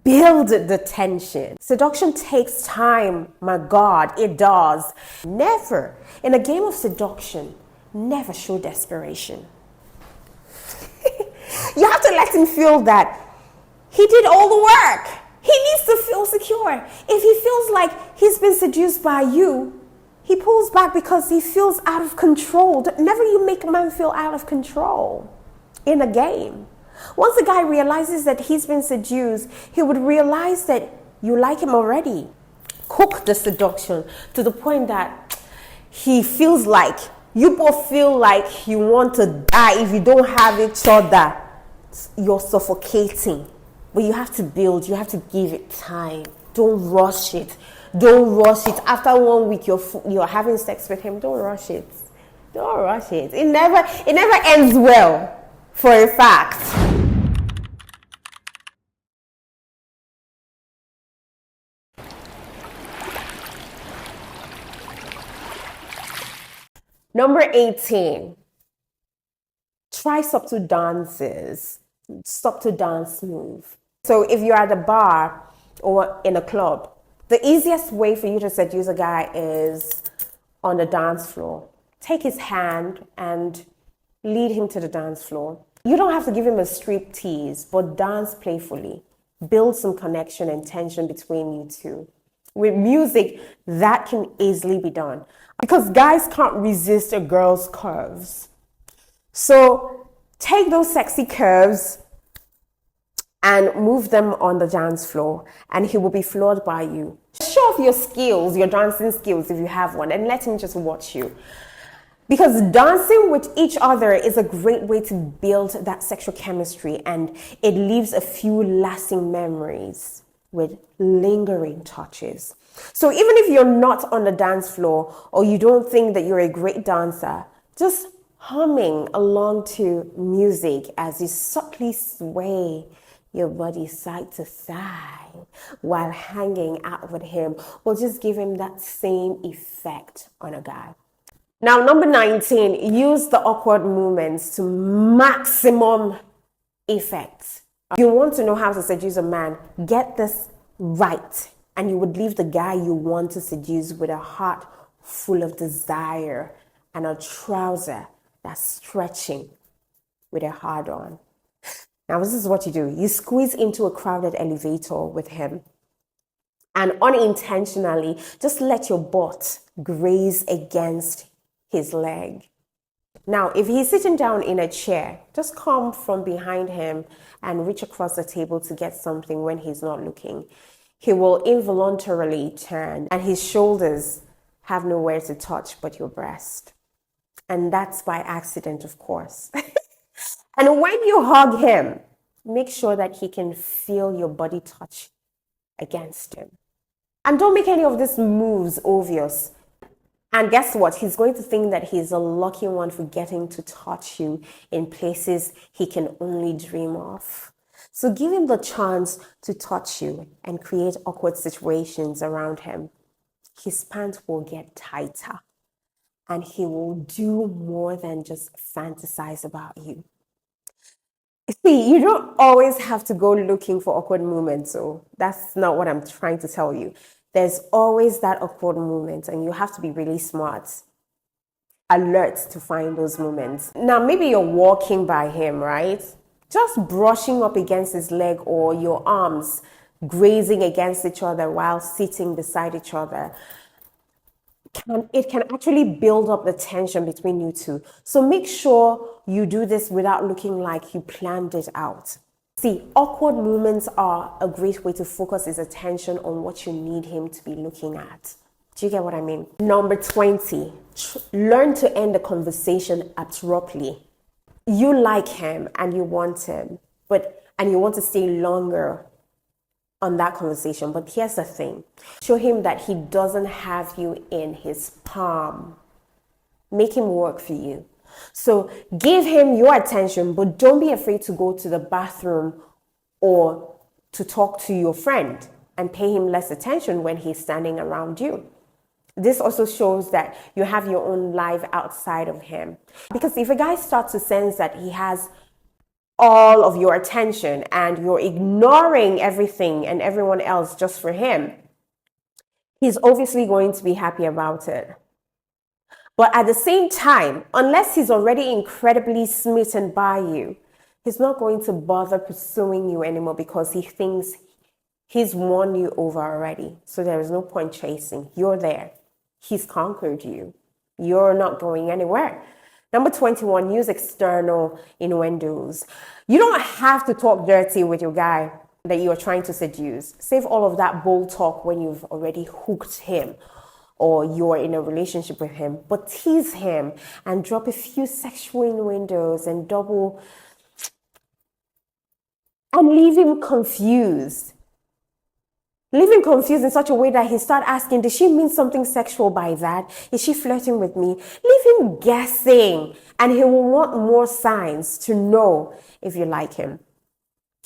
Build the tension. Seduction takes time, my God, it does. Never, in a game of seduction, never show desperation. You have to let him feel that he did all the work. He needs to feel secure. If he feels like he's been seduced by you, he pulls back because he feels out of control. Never you make a man feel out of control in a game. Once a guy realizes that he's been seduced, he would realize that you like him already. Cook the seduction to the point that he feels like, you both feel like you want to die if you don't have each other. You're suffocating. But you have to build, you have to give it time. Don't rush it. Don't rush it. After 1 week, you're having sex with him. Don't rush it. Don't rush it. It never ends well, for a fact. Number 18. Try subtle dances. Subtle dance move. So if you're at a bar or in a club, the easiest way for you to seduce a guy is on the dance floor. Take his hand and lead him to the dance floor. You don't have to give him a strip tease, but dance playfully. Build some connection and tension between you two. With music, that can easily be done because guys can't resist a girl's curves. So take those sexy curves and move them on the dance floor, and he will be floored by you. Show off your skills, your dancing skills if you have one, and let him just watch you. Because dancing with each other is a great way to build that sexual chemistry, and it leaves a few lasting memories with lingering touches. So even if you're not on the dance floor or you don't think that you're a great dancer, just humming along to music as you subtly sway your body side to side while hanging out with him will just give him that same effect on a guy. Now, number 19, use the awkward movements to maximum effect. You want to know how to seduce a man, get this right, and you would leave the guy you want to seduce with a heart full of desire and a trouser that's stretching with a hard on. Now, this is what you do. You squeeze into a crowded elevator with him and unintentionally just let your butt graze against his leg. Now, if he's sitting down in a chair, just come from behind him and reach across the table to get something when he's not looking. He will involuntarily turn and his shoulders have nowhere to touch but your breast. And that's by accident, of course. And when you hug him, make sure that he can feel your body touch against him. And don't make any of these moves obvious. And guess what? He's going to think that he's a lucky one for getting to touch you in places he can only dream of. So give him the chance to touch you and create awkward situations around him. His pants will get tighter and he will do more than just fantasize about you. See, you don't always have to go looking for awkward moments. So that's not what I'm trying to tell you. There's always that awkward moment and you have to be really smart, alert to find those moments. Now, maybe you're walking by him, right? Just brushing up against his leg or your arms grazing against each other while sitting beside each other. It can actually build up the tension between you two. So make sure you do this without looking like you planned it out. See, awkward moments are a great way to focus his attention on what you need him to be looking at. Do you get what I mean? Number 20, learn to end the conversation abruptly. You like him and you want him, and you want to stay longer on that conversation. But here's the thing. Show him that he doesn't have you in his palm. Make him work for you. So give him your attention, but don't be afraid to go to the bathroom or to talk to your friend and pay him less attention when he's standing around you. This also shows that you have your own life outside of him. Because if a guy starts to sense that he has all of your attention and you're ignoring everything and everyone else just for him, he's obviously going to be happy about it. But at the same time, unless he's already incredibly smitten by you, he's not going to bother pursuing you anymore because he thinks he's won you over already. So there is no point chasing. You're there. He's conquered you. You're not going anywhere. Number 21, use external innuendos. You don't have to talk dirty with your guy that you're trying to seduce. Save all of that bold talk when you've already hooked him or you're in a relationship with him. But tease him and drop a few sexual innuendos and leave him confused. Leave him confused in such a way that he start asking, did she mean something sexual by that? Is she flirting with me? Leave him guessing, and he will want more signs to know if you like him.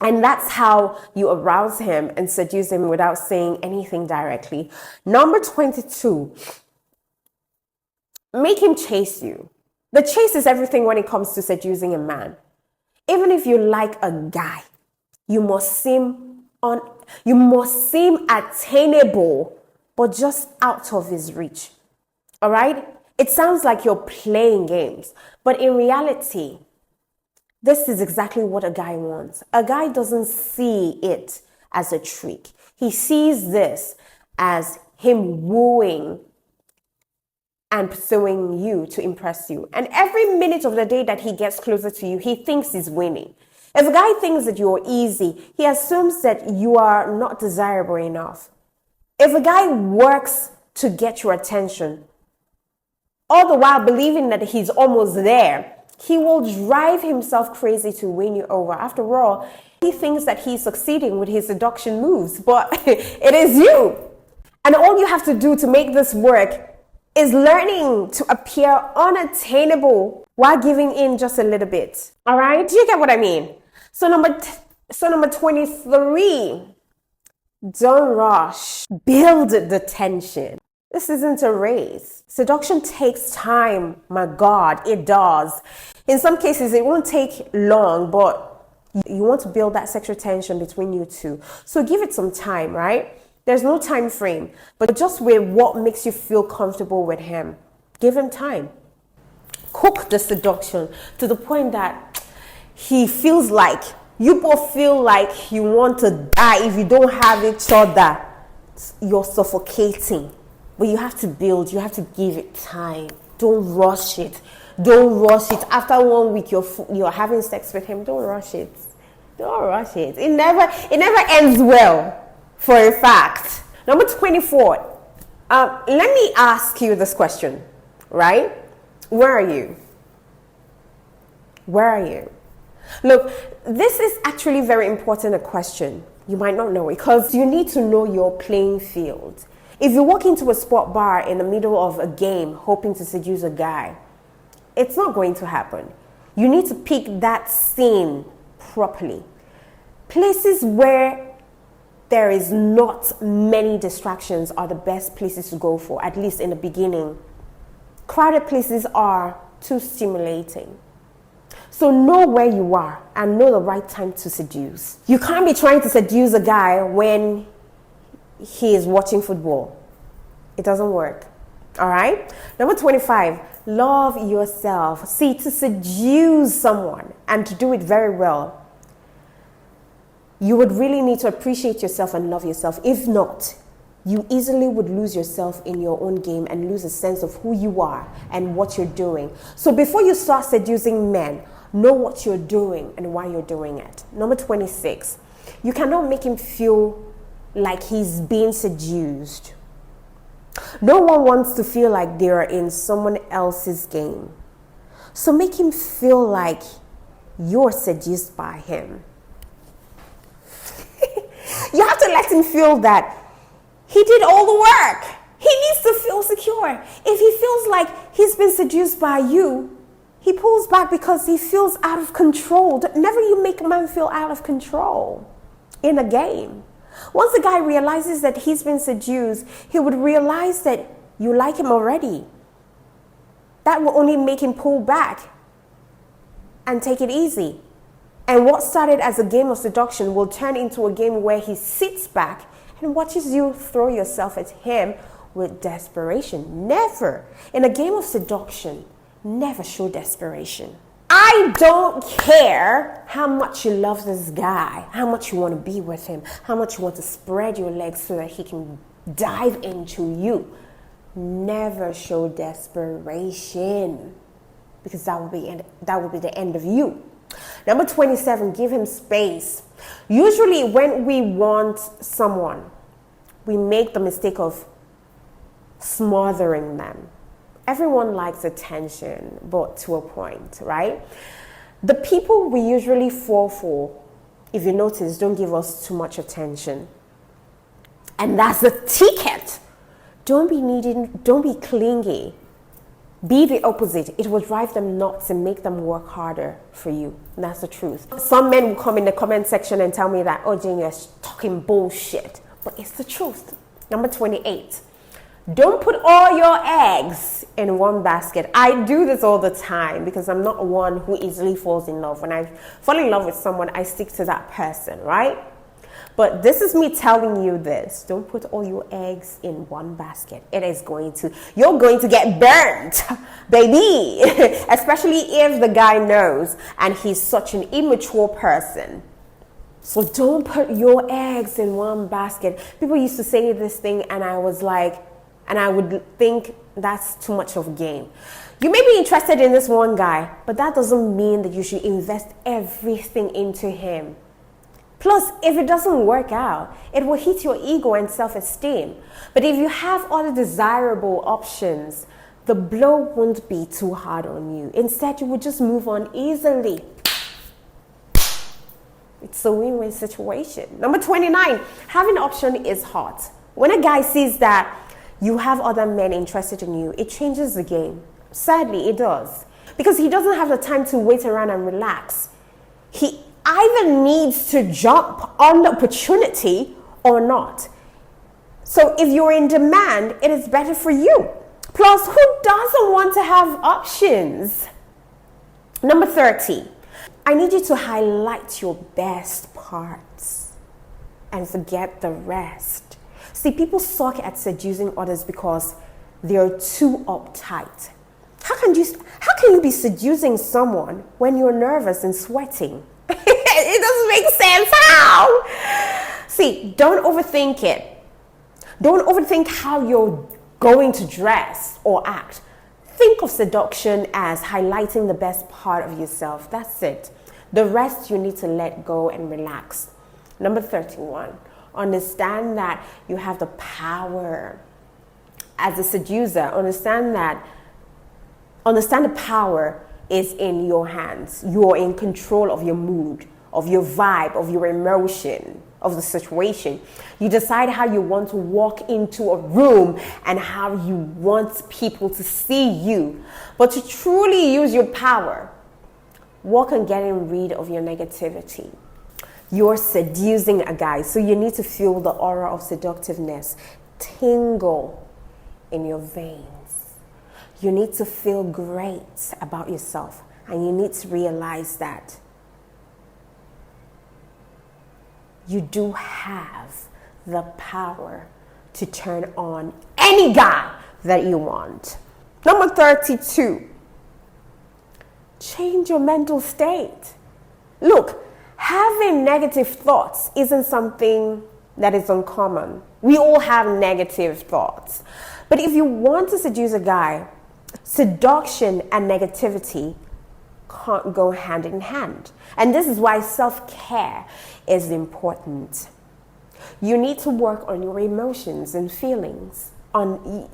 And that's how you arouse him and seduce him without saying anything directly. Number 22, make him chase you. The chase is everything when it comes to seducing a man. Even if you like a guy, you must seem attainable, but just out of his reach. All right? It sounds like you're playing games, but in reality, this is exactly what a guy wants. A guy doesn't see it as a trick. He sees this as him wooing and pursuing you to impress you. And every minute of the day that he gets closer to you, he thinks he's winning. If a guy thinks that you're easy, he assumes that you are not desirable enough. If a guy works to get your attention, all the while believing that he's almost there, he will drive himself crazy to win you over. After all, he thinks that he's succeeding with his seduction moves, but it is you. And all you have to do to make this work is learning to appear unattainable while giving in just a little bit. All right? Do you get what I mean? So number 23, don't rush. Build the tension. This isn't a race. Seduction takes time. My God, it does. In some cases, it won't take long, but you want to build that sexual tension between you two. So give it some time, right? There's no time frame, but just with what makes you feel comfortable with him. Give him time. Cook the seduction to the point that he feels like, you both feel like you want to die if you don't have each other. You're suffocating. But you have to build, you have to give it time. Don't rush it. Don't rush it. After 1 week, you're having sex with him. Don't rush it. Don't rush it. It never ends well, for a fact. Number 24. Let me ask you this question, right? Where are you? Where are you? Look, this is actually very important a question. You might not know it because you need to know your playing field. If you walk into a sport bar in the middle of a game hoping to seduce a guy, it's not going to happen. You need to pick that scene properly. Places where there is not many distractions are the best places to go for, at least in the beginning. Crowded places are too stimulating. So know where you are and know the right time to seduce. You can't be trying to seduce a guy when he is watching football. It doesn't work. All right? Number 25, love yourself. See, to seduce someone and to do it very well, you would really need to appreciate yourself and love yourself. If not, you easily would lose yourself in your own game and lose a sense of who you are and what you're doing. So before you start seducing men, know what you're doing and why you're doing it. Number 26, you cannot make him feel like he's being seduced. No one wants to feel like they're in someone else's game. So make him feel like you're seduced by him. You have to let him feel that he did all the work. He needs to feel secure. If he feels like he's been seduced by you, he pulls back because he feels out of control. Never you make a man feel out of control in a game. Once the guy realizes that he's been seduced, he would realize that you like him already. That will only make him pull back and take it easy. And what started as a game of seduction will turn into a game where he sits back and watches you throw yourself at him with desperation. Never. In a game of seduction, never show desperation. I don't care how much you love this guy, how much you want to be with him, how much you want to spread your legs so that he can dive into you. Never show desperation, because that will be the end of you. Number 27, give him space. Usually when we want someone, we make the mistake of smothering them. Everyone likes attention, but to a point, right? The people we usually fall for, if you notice, don't give us too much attention. And that's the ticket. Don't be needy, don't be clingy. Be the opposite. It will drive them nuts and make them work harder for you. And that's the truth. Some men will come in the comment section and tell me that, oh, Jane, you're talking bullshit. But it's the truth. Number 28. Don't put all your eggs in one basket. I do this all the time because I'm not one who easily falls in love. When I fall in love with someone, I stick to that person, right? But this is me telling you this. Don't put all your eggs in one basket. You're going to get burnt, baby. Especially if the guy knows and he's such an immature person. So don't put your eggs in one basket. People used to say this thing and I would think that's too much of a game. You may be interested in this one guy, but that doesn't mean that you should invest everything into him. Plus, if it doesn't work out, it will hit your ego and self-esteem. But if you have other desirable options, the blow won't be too hard on you. Instead, you will just move on easily. It's a win-win situation. Number 29, having an option is hot. When a guy sees that you have other men interested in you, it changes the game. Sadly, it does. Because he doesn't have the time to wait around and relax. He either needs to jump on the opportunity or not. So if you're in demand, it is better for you. Plus, who doesn't want to have options? Number 30, I need you to highlight your best parts and forget the rest. See, people suck at seducing others because they're too uptight. How can you be seducing someone when you're nervous and sweating? It doesn't make sense. How? See, don't overthink it. Don't overthink how you're going to dress or act. Think of seduction as highlighting the best part of yourself. That's it. The rest you need to let go and relax. Number 31, understand that you have the power. As a seducer, understand the power is in your hands. You're in control of your mood, of your vibe, of your emotion, of the situation. You decide how you want to walk into a room and how you want people to see you. But to truly use your power, work on getting rid of your negativity. You're seducing a guy, so you need to feel the aura of seductiveness tingle in your veins. You need to feel great about yourself, and you need to realize that you do have the power to turn on any guy that you want. Number 32, change your mental state. Look, having negative thoughts isn't something that is uncommon. We all have negative thoughts. But if you want to seduce a guy, seduction and negativity can't go hand in hand. And this is why self-care is important. You need to work on your emotions and feelings. You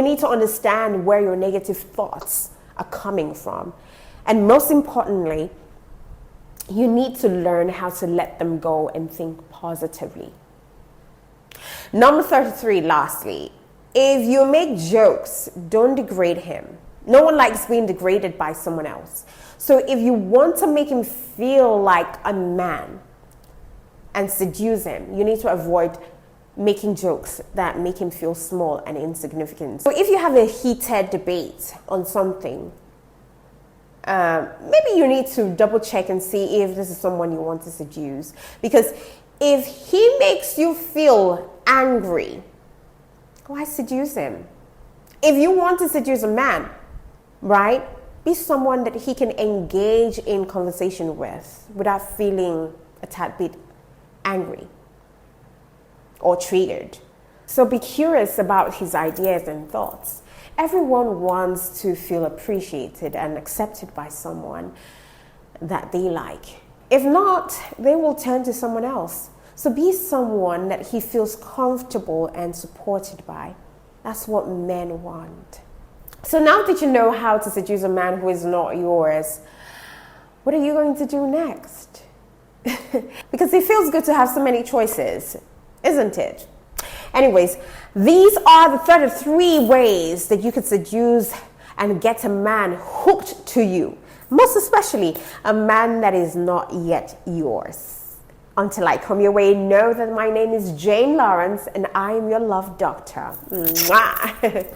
need to understand where your negative thoughts are coming from. And most importantly, you need to learn how to let them go and think positively. Number 33, lastly, if you make jokes, don't degrade him. No one likes being degraded by someone else. So if you want to make him feel like a man and seduce him, you need to avoid making jokes that make him feel small and insignificant. So if you have a heated debate on something, maybe you need to double check and see if this is someone you want to seduce. Because if he makes you feel angry, why seduce him? If you want to seduce a man, right, be someone that he can engage in conversation with without feeling a tad bit angry or triggered. So be curious about his ideas and thoughts. Everyone wants to feel appreciated and accepted by someone that they like. If not, they will turn to someone else. So be someone that he feels comfortable and supported by. That's what men want. So now that you know how to seduce a man who is not yours, what are you going to do next? Because it feels good to have so many choices, isn't it? Anyways, these are the 33 ways that you could seduce and get a man hooked to you. Most especially a man that is not yet yours. Until I come your way, know that my name is Jane Lawrence and I am your love doctor. Mwah.